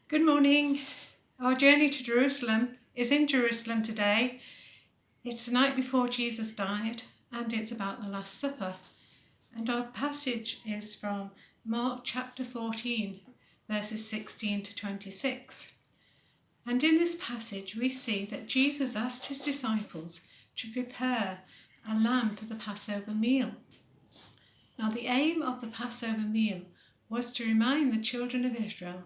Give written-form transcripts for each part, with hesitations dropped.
Good morning. Our journey to Jerusalem is in Jerusalem today. It's the night before Jesus died and it's about the Last Supper. And our passage is from Mark chapter 14, verses 16 to 26. And in this passage we see that Jesus asked his disciples to prepare a lamb for the Passover meal. Now the aim of the Passover meal was to remind the children of Israel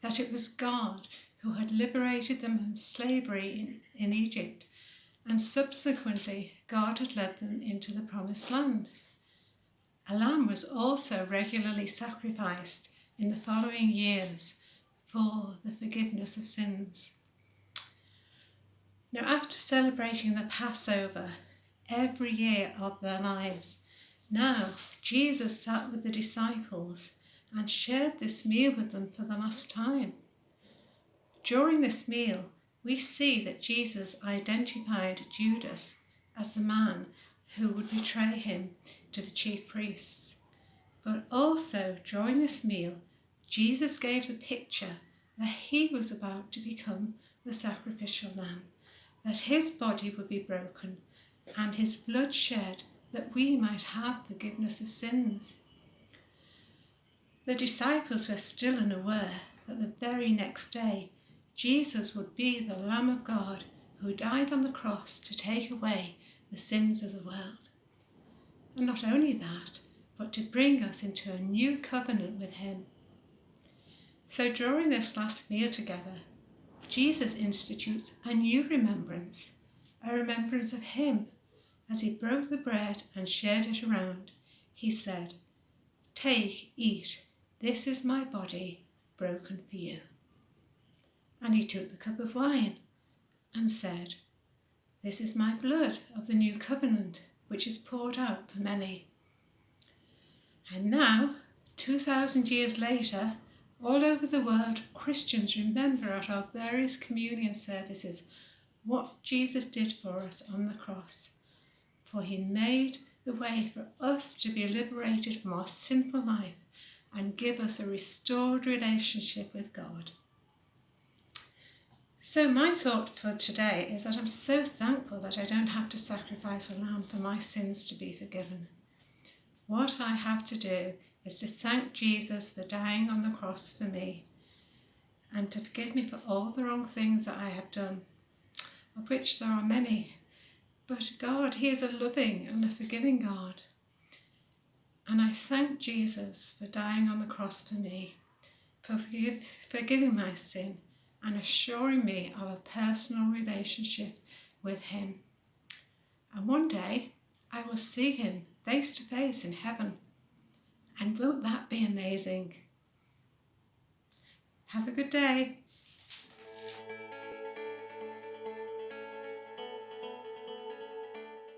that it was God who had liberated them from slavery in Egypt, and subsequently God had led them into the promised land. A lamb was also regularly sacrificed in the following years for the forgiveness of sins. Now, after celebrating the Passover every year of their lives, now Jesus sat with the disciples and shared this meal with them for the last time. During this meal, we see that Jesus identified Judas as the man who would betray him to the chief priests. But also during this meal, Jesus gave the picture that he was about to become the sacrificial lamb, that his body would be broken and his blood shed that we might have forgiveness of sins. The disciples were still unaware that the very next day Jesus would be the Lamb of God who died on the cross to take away the sins of the world. And not only that, but to bring us into a new covenant with him. So during this last meal together, Jesus institutes a new remembrance, a remembrance of him. As he broke the bread and shared it around, he said, "Take, eat. This is my body broken for you." And he took the cup of wine and said, "This is my blood of the new covenant, which is poured out for many." And now, 2,000 years later, all over the world, Christians remember at our various communion services what Jesus did for us on the cross. For he made the way for us to be liberated from our sinful life and give us a restored relationship with God. So my thought for today is that I'm so thankful that I don't have to sacrifice a lamb for my sins to be forgiven. What I have to do is to thank Jesus for dying on the cross for me and to forgive me for all the wrong things that I have done, of which there are many. But God, he is a loving and a forgiving God. And I thank Jesus for dying on the cross for me, for forgiving my sin and assuring me of a personal relationship with him. And one day I will see him face to face in heaven. And won't that be amazing? Have a good day.